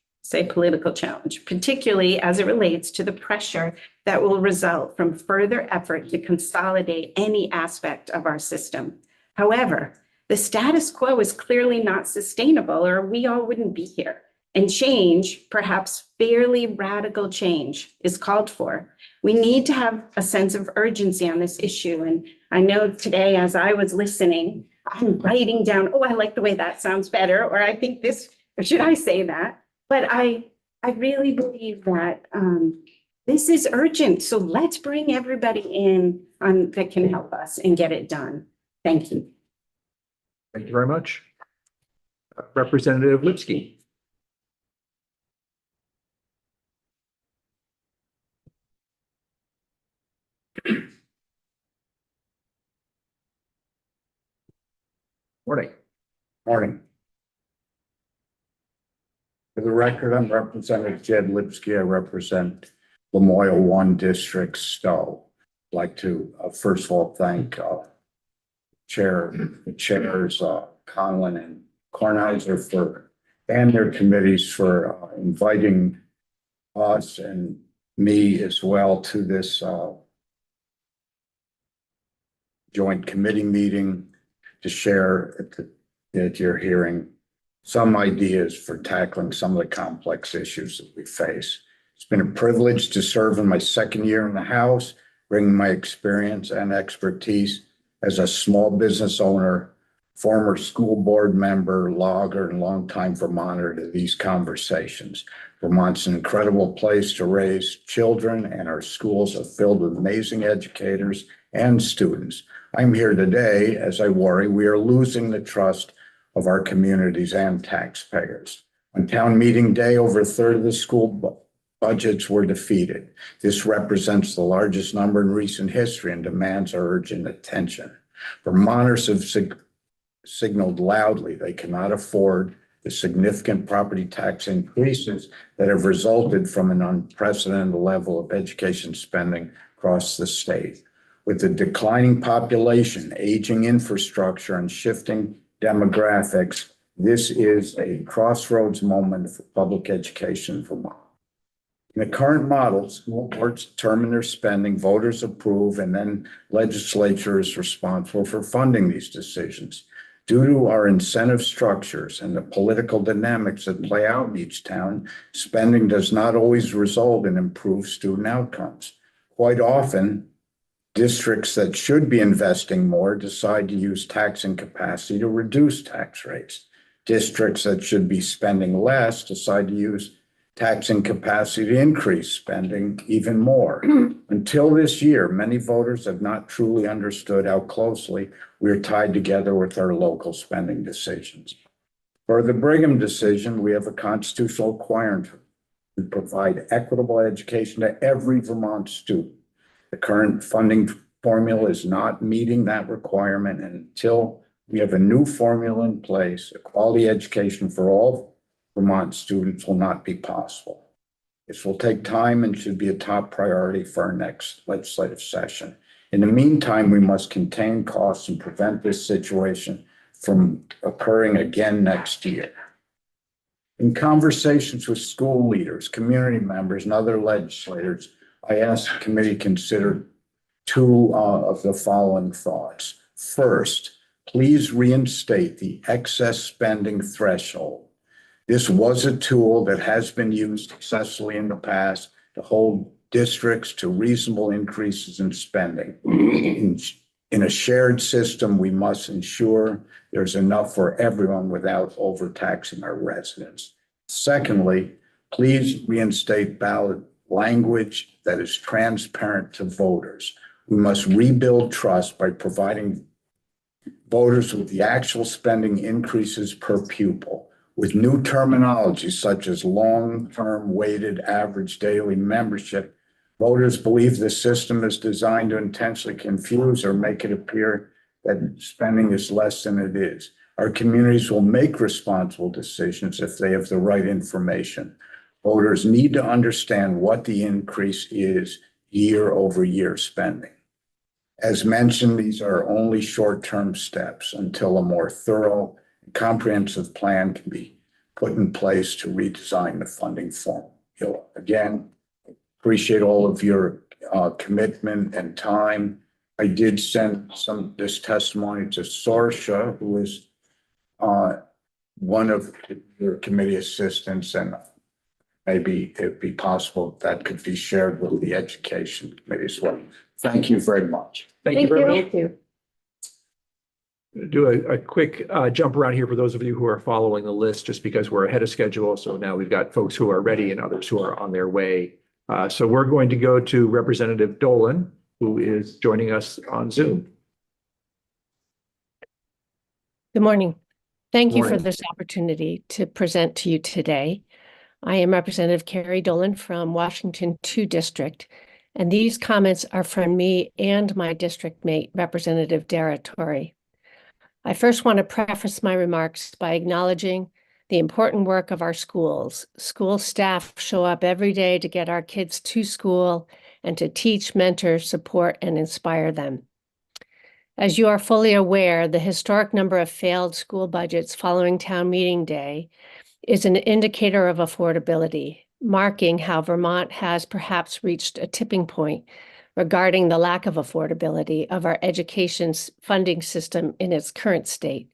Political challenge, particularly as it relates to the pressure that will result from further effort to consolidate any aspect of our system. However, the status quo is clearly not sustainable or we all wouldn't be here. And change, perhaps fairly radical change, is called for. We need to have a sense of urgency on this issue. And I know today, as I was listening, I'm writing down, oh, I like the way that sounds better, or I think this, or should I say that? But I really believe that this is urgent. So let's bring everybody in that can help us and get it done. Thank you. Thank you very much. Representative Lipsky. Morning. Morning. For the record, I'm Representative Jed Lipsky. I represent Lamoille 1 District, Stowe. I'd like to first of all thank the chairs Conlon and Kornheiser and their committees for inviting us and me as well to this joint committee meeting to share at your hearing some ideas for tackling some of the complex issues that we face. It's been a privilege to serve in my 2nd year in the House, bringing my experience and expertise as a small business owner, former school board member, logger, and longtime Vermonter to these conversations. Vermont's an incredible place to raise children, and our schools are filled with amazing educators and students. I'm here today as I worry we are losing the trust of our communities and taxpayers. On town meeting day, over a third of the school budgets were defeated. This represents the largest number in recent history and demands our urgent attention. Vermonters have signaled loudly they cannot afford the significant property tax increases that have resulted from an unprecedented level of education spending across the state. With the declining population, aging infrastructure, and shifting demographics, this is a crossroads moment for public education in Vermont. In the current model, school boards determine their spending, voters approve, and then legislature is responsible for funding these decisions. Due to our incentive structures and the political dynamics that play out in each town, spending does not always result in improved student outcomes. Quite often, districts that should be investing more decide to use taxing capacity to reduce tax rates. Districts that should be spending less decide to use taxing capacity to increase spending even more. Until this year, many voters have not truly understood how closely we are tied together with our local spending decisions. For the Brigham decision, we have a constitutional requirement to provide equitable education to every Vermont student. The current funding formula is not meeting that requirement, and until we have a new formula in place, a quality education for all Vermont students will not be possible. This will take time and should be a top priority for our next legislative session. In the meantime, we must contain costs and prevent this situation from occurring again next year. In conversations with school leaders, community members, and other legislators, I asked the committee to consider two of the following thoughts. First, please reinstate the excess spending threshold. This was a tool that has been used successfully in the past to hold districts to reasonable increases in spending. In a shared system, we must ensure there's enough for everyone without overtaxing our residents. Secondly, please reinstate ballot language that is transparent to voters. We must rebuild trust by providing voters with the actual spending increases per pupil. With new terminology such as long-term weighted average daily membership, voters believe the system is designed to intentionally confuse or make it appear that spending is less than it is. Our communities will make responsible decisions if they have the right information. Voters need to understand what the increase is year over year spending. As mentioned, these are only short-term steps until a more thorough and comprehensive plan can be put in place to redesign the funding formula. Again, appreciate all of your commitment and time. I did send this testimony to Sorsha, who is one of your committee assistants, and maybe it'd be possible that could be shared with the education committee as well. Thank you very much. Thank you very much. Thank you. Do a quick jump around here for those of you who are following the list, just because we're ahead of schedule. So now we've got folks who are ready and others who are on their way. So we're going to go to Representative Dolan, who is joining us on Zoom. Good morning. Thank you for Morning. this opportunity to present to you today. I am Representative Carrie Dolan from Washington 2 District, and these comments are from me and my district mate, Representative Dara Torrey. I first want to preface my remarks by acknowledging the important work of our schools. School staff show up every day to get our kids to school and to teach, mentor, support, and inspire them. As you are fully aware, the historic number of failed school budgets following town meeting day is an indicator of affordability, marking how Vermont has perhaps reached a tipping point regarding the lack of affordability of our education's funding system in its current state.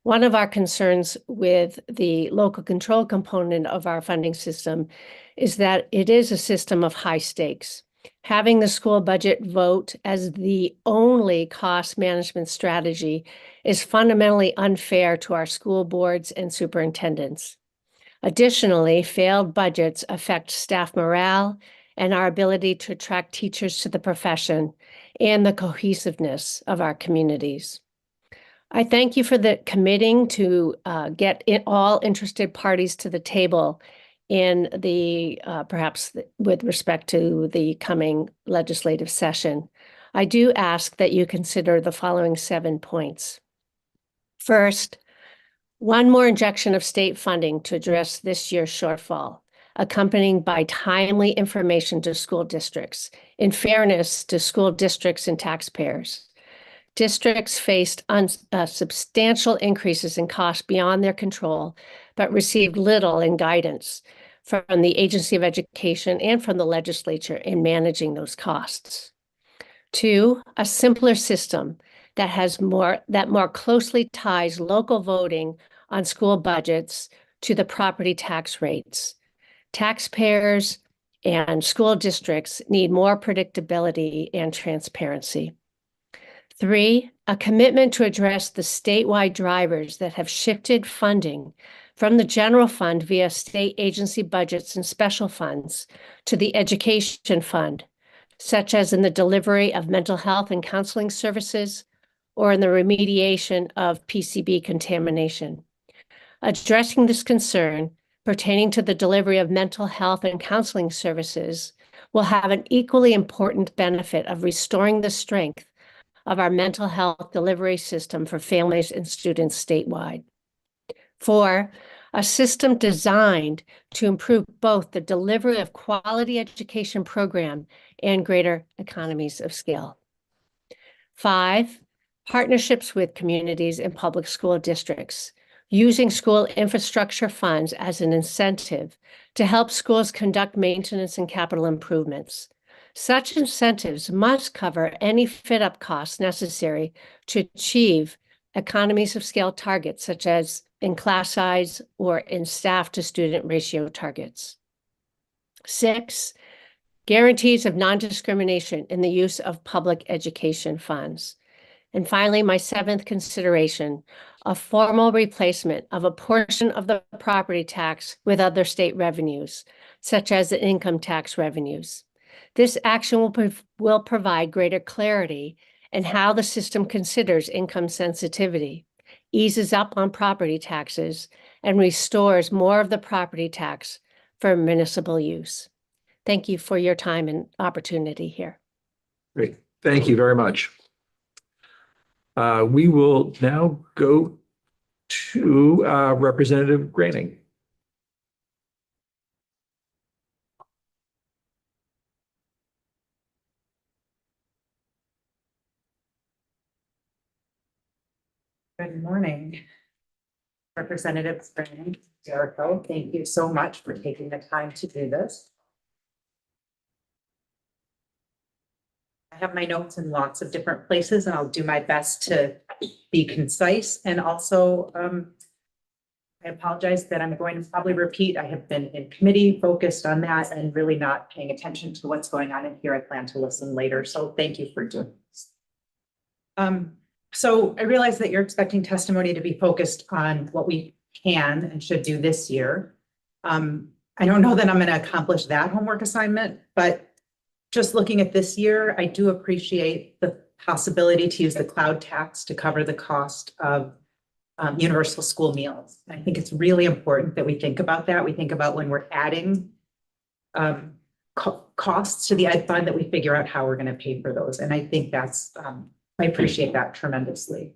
One of our concerns with the local control component of our funding system is that it is a system of high stakes. Having the school budget vote as the only cost management strategy is fundamentally unfair to our school boards and superintendents. Additionally, failed budgets affect staff morale and our ability to attract teachers to the profession and the cohesiveness of our communities. I thank you for committing to get all interested parties to the table in the, perhaps with respect to the coming legislative session. I do ask that you consider the following 7 points. First, one more injection of state funding to address this year's shortfall, accompanied by timely information to school districts, in fairness to school districts and taxpayers. Districts faced substantial increases in costs beyond their control, but received little in guidance from the Agency of Education and from the legislature in managing those costs. 2, a simpler system that more closely ties local voting on school budgets to the property tax rates. Taxpayers and school districts need more predictability and transparency. 3, a commitment to address the statewide drivers that have shifted funding from the general fund via state agency budgets and special funds to the education fund, such as in the delivery of mental health and counseling services or in the remediation of PCB contamination. Addressing this concern pertaining to the delivery of mental health and counseling services will have an equally important benefit of restoring the strength of our mental health delivery system for families and students statewide. 4, a system designed to improve both the delivery of quality education program and greater economies of scale. 5, partnerships with communities and public school districts, using school infrastructure funds as an incentive to help schools conduct maintenance and capital improvements. Such incentives must cover any fit-up costs necessary to achieve economies of scale targets, such as in class size or in staff to student ratio targets. 6, guarantees of non-discrimination in the use of public education funds. And finally, my 7th consideration, a formal replacement of a portion of the property tax with other state revenues, such as the income tax revenues. This action will provide greater clarity in how the system considers income sensitivity, eases up on property taxes, and restores more of the property tax for municipal use. Thank you for your time and opportunity here. Great. Thank you very much. We will now go to Representative Graning. Good morning. Representative Graning, Jericho, thank you so much for taking the time to do this. I have my notes in lots of different places and I'll do my best to be concise and also I apologize that I'm going to probably repeat. I have been in committee focused on that and really not paying attention to what's going on in here. I plan to listen later. So thank you for doing this. So I realize that you're expecting testimony to be focused on what we can and should do this year. I don't know that I'm going to accomplish that homework assignment, but just looking at this year, I do appreciate the possibility to use the cloud tax to cover the cost of universal school meals. I think it's really important that we think about that. We think about when we're adding costs to the ed fund that we figure out how we're going to pay for those. And I think that's, I appreciate that tremendously.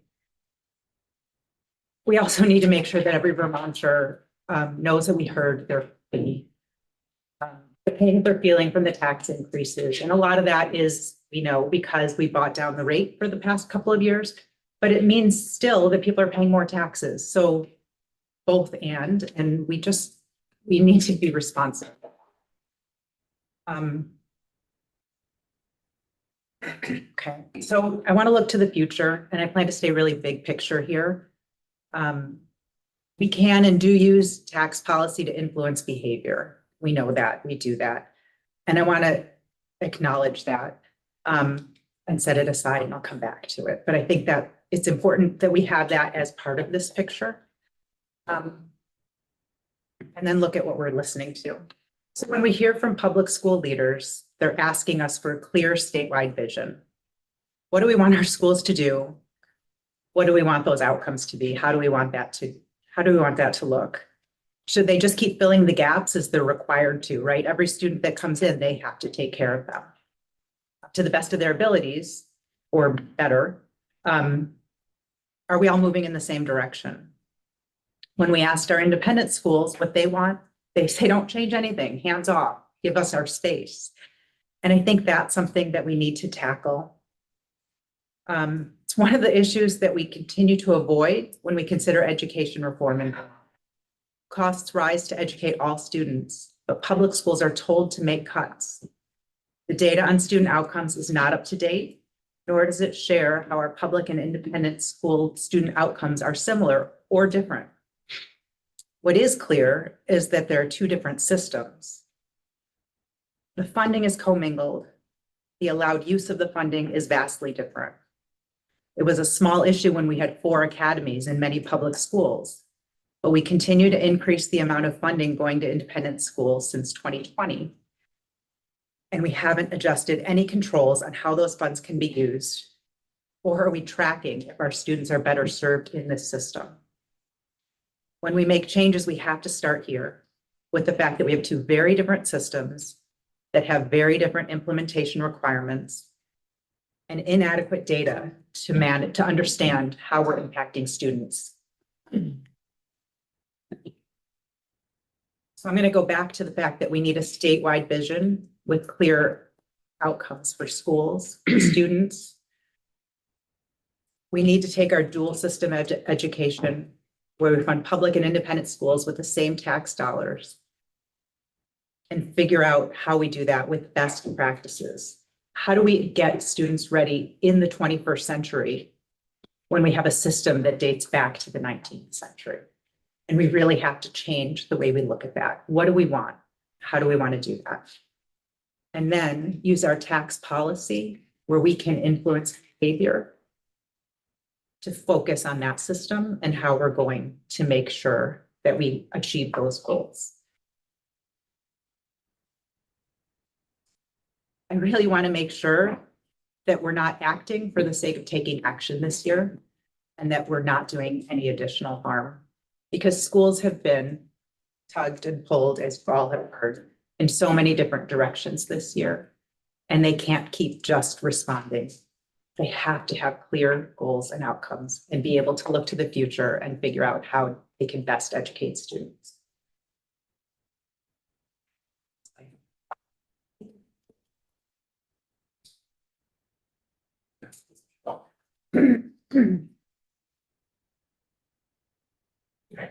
We also need to make sure that every Vermonter knows that we heard their plea. The pain they're feeling from the tax increases. And a lot of that is, we know, because we brought down the rate for the past couple of years, but it means still that people are paying more taxes. So both and we need to be responsive. Okay, so I want to look to the future and I plan to stay really big picture here. We can and do use tax policy to influence behavior. We know that, we do that. And I want to acknowledge that and set it aside and I'll come back to it. But I think that it's important that we have that as part of this picture. And then look at what we're listening to. So when we hear from public school leaders, they're asking us for a clear statewide vision. What do we want our schools to do? What do we want those outcomes to be? How do we want that to look? Should they just keep filling the gaps as they're required to, right? Every student that comes in, they have to take care of them to the best of their abilities or better. Are we all moving in the same direction? When we asked our independent schools what they want, they say, don't change anything, hands off, give us our space. And I think that's something that we need to tackle. It's one of the issues that we continue to avoid when we consider education reform. And costs rise to educate all students, but public schools are told to make cuts. The data on student outcomes is not up to date, nor does it share how our public and independent school student outcomes are similar or different. What is clear is that there are two different systems. The funding is commingled. The allowed use of the funding is vastly different. It was a small issue when we had 4 academies in many public schools, but we continue to increase the amount of funding going to independent schools since 2020. And we haven't adjusted any controls on how those funds can be used, or are we tracking if our students are better served in this system? When we make changes, we have to start here with the fact that we have 2 very different systems that have very different implementation requirements and inadequate data to understand how we're impacting students. So I'm going to go back to the fact that we need a statewide vision with clear outcomes for schools, for students. We need to take our dual system education, where we fund public and independent schools with the same tax dollars, and figure out how we do that with best practices. How do we get students ready in the 21st century when we have a system that dates back to the 19th century? And we really have to change the way we look at that. What do we want? How do we want to do that? And then use our tax policy where we can influence behavior to focus on that system and how we're going to make sure that we achieve those goals. I really want to make sure that we're not acting for the sake of taking action this year and that we're not doing any additional harm, because schools have been tugged and pulled, as you all have heard, in so many different directions this year, and they can't keep just responding. They have to have clear goals and outcomes and be able to look to the future and figure out how they can best educate students.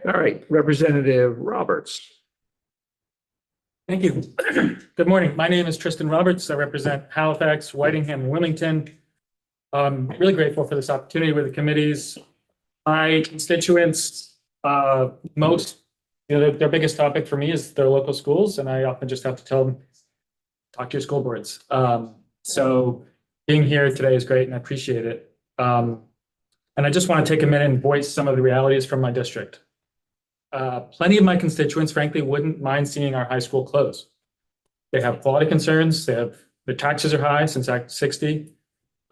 All right, Representative Roberts. Thank you. Good morning. My name is Tristan Roberts. I represent Halifax, Whitingham, and Wilmington. I'm really grateful for this opportunity with the committees. My constituents, their biggest topic for me is their local schools, and I often just have to tell them, talk to your school boards. So being here today is great, and I appreciate it. And I just want to take a minute and voice some of the realities from my district. Plenty of my constituents, frankly, wouldn't mind seeing our high school close. They have quality concerns. Their taxes are high since Act 60.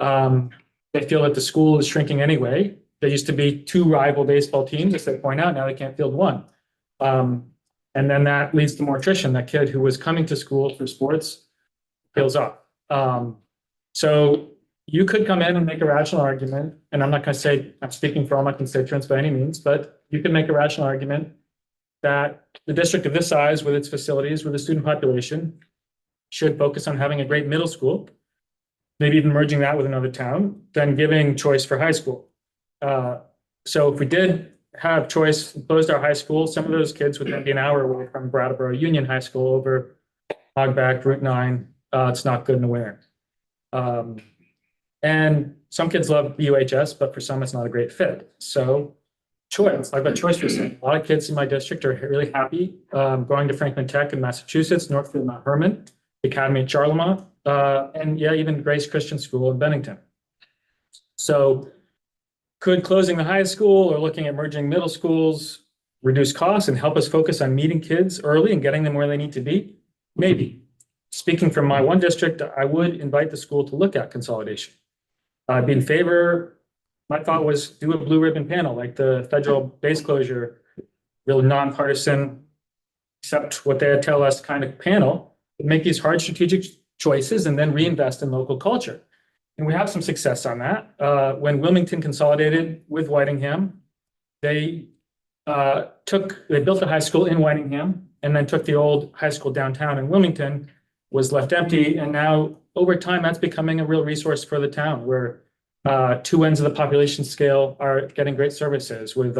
They feel that the school is shrinking anyway. There used to be 2 rival baseball teams, as they point out. Now they can't field 1. And then that leads to more attrition. That kid who was coming to school for sports peels off. So you could come in and make a rational argument, and I'm not going to say I'm speaking for all my constituents by any means, but you can make a rational argument that the district of this size, with its facilities, with the student population, should focus on having a great middle school, maybe even merging that with another town, then giving choice for high school. So if we did have choice, closed our high school, some of those kids would then be an hour away from Brattleboro Union High School over Hogback, Route 9. It's not good in the winter. And some kids love UHS, but for some, it's not a great fit. So choice, I've got choice for some. A lot of kids in my district are really happy going to Franklin Tech in Massachusetts, Northfield, Mount Herman, Academy at Charlemont, and yeah, even Grace Christian School in Bennington. So could closing the high school or looking at merging middle schools reduce costs and help us focus on meeting kids early and getting them where they need to be? Maybe. Speaking from my one district, I would invite the school to look at consolidation. I'd be in favor. My thought was do a blue ribbon panel like the federal base closure, really nonpartisan, accept what they tell us kind of panel, but make these hard strategic choices and then reinvest in local culture. And we have some success on that. When Wilmington consolidated with Whitingham, they built a high school in Whitingham and then took the old high school downtown in Wilmington, was left empty. And now over time, that's becoming a real resource for the town where 2 ends of the population scale are getting great services, with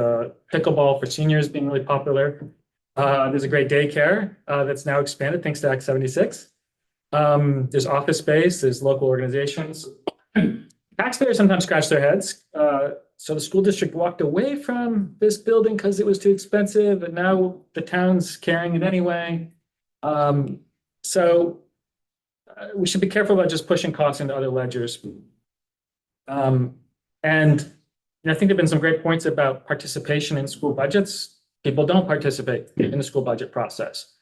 pickleball for seniors being really popular. There's a great daycare that's now expanded thanks to Act 76. There's office space, there's local organizations. taxpayers sometimes scratch their heads. So the school district walked away from this building because it was too expensive, and now the town's carrying it anyway. So we should be careful about just pushing costs into other ledgers. And I think there've been some great points about participation in school budgets. People don't participate in the school budget process.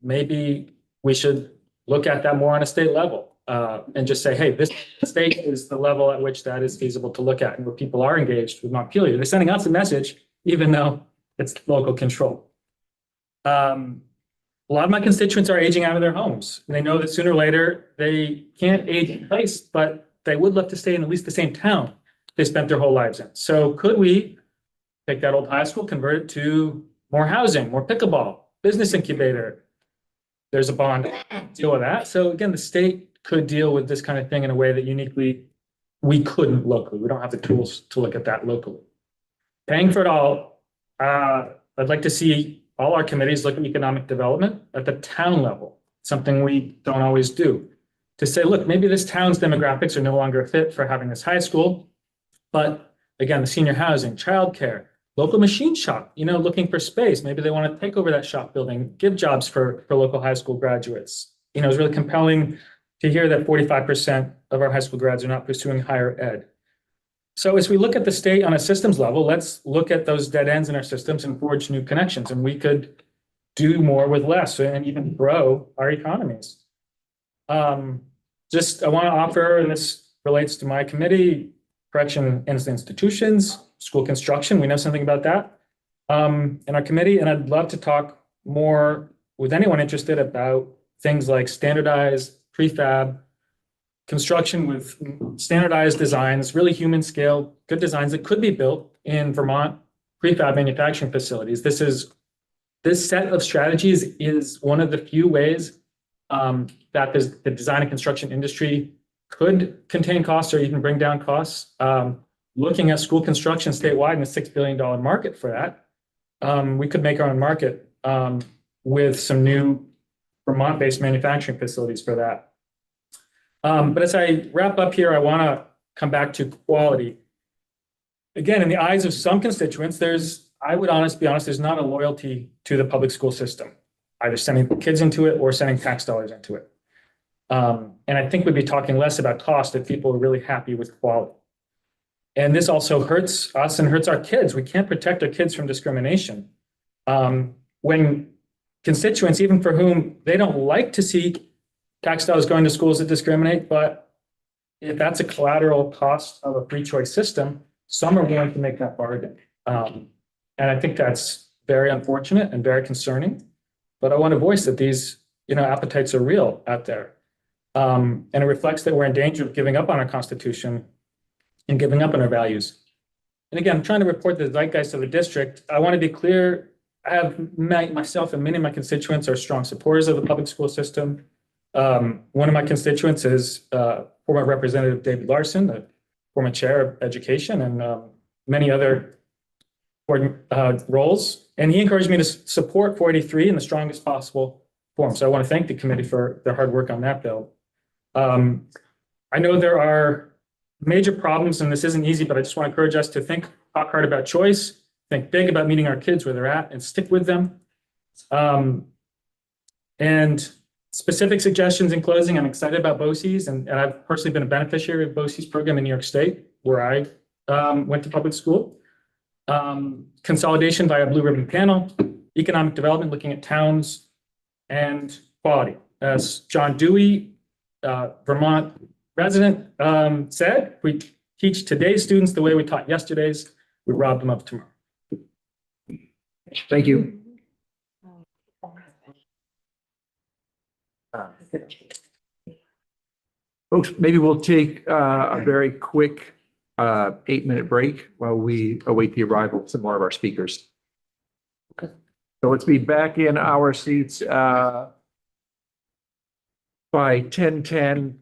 Maybe we should look at that more on a state level. And just say, hey, this state is the level at which that is feasible to look at, and where people are engaged with Montpelier. They're sending us a message, even though it's local control. A lot of my constituents are aging out of their homes. And they know that sooner or later they can't age in place, but they would love to stay in at least the same town they spent their whole lives in. So could we take that old high school, convert it to more housing, more pickleball, business incubator? There's a bond to deal with that. So again, the state could deal with this kind of thing in a way that uniquely we couldn't locally. We don't have the tools to look at that locally. Paying for it all, I'd like to see all our committees look at economic development at the town level, something we don't always do. To say, look, maybe this town's demographics are no longer fit for having this high school, but again, the senior housing, childcare, local machine shop, looking for space. Maybe they want to take over that shop building, give jobs for local high school graduates. It's really compelling to hear that 45% of our high school grads are not pursuing higher ed. So as we look at the state on a systems level, let's look at those dead ends in our systems and forge new connections. And we could do more with less and even grow our economies. I want to offer, and this relates to my committee, correction institutions, school construction. We know something about that in our committee. And I'd love to talk more with anyone interested about things like standardized prefab construction with standardized designs, really human scale, good designs that could be built in Vermont prefab manufacturing facilities. This set of strategies is one of the few ways that the design and construction industry could contain costs or even bring down costs. Looking at school construction statewide in a $6 billion market for that, we could make our own market with some new Vermont-based manufacturing facilities for that. But as I wrap up here, I want to come back to quality. Again, in the eyes of some constituents, I would be honest, there's not a loyalty to the public school system, either sending kids into it or sending tax dollars into it. And I think we'd be talking less about cost if people are really happy with quality. And this also hurts us and hurts our kids. We can't protect our kids from discrimination. When constituents, even for whom they don't like to see tax dollars going to schools that discriminate, but if that's a collateral cost of a free choice system, some are willing to make that bargain. And I think that's very unfortunate and very concerning. But I want to voice that these, appetites are real out there. And it reflects that we're in danger of giving up on our Constitution and giving up on our values. And again, I'm trying to report the zeitgeist of the district. I want to be clear. I have myself and many of my constituents are strong supporters of the public school system. One of my constituents is former Representative David Larson, the former chair of education, and many other roles. And he encouraged me to support 483 in the strongest possible form. So I want to thank the committee for their hard work on that bill. I know there are major problems, and this isn't easy, but I just want to encourage us to talk hard about choice, think big about meeting our kids where they're at, and stick with them. And specific suggestions in closing, I'm excited about BOCES, and I've personally been a beneficiary of BOCES program in New York State, where I went to public school. Consolidation via blue ribbon panel, economic development, looking at towns, and quality. As John Dewey, Vermont resident, said, we teach today's students the way we taught yesterday's, we rob them of tomorrow. Thank you. Folks, maybe we'll take a very quick 8-minute break while we await the arrival of some more of our speakers. So let's be back in our seats by 10:10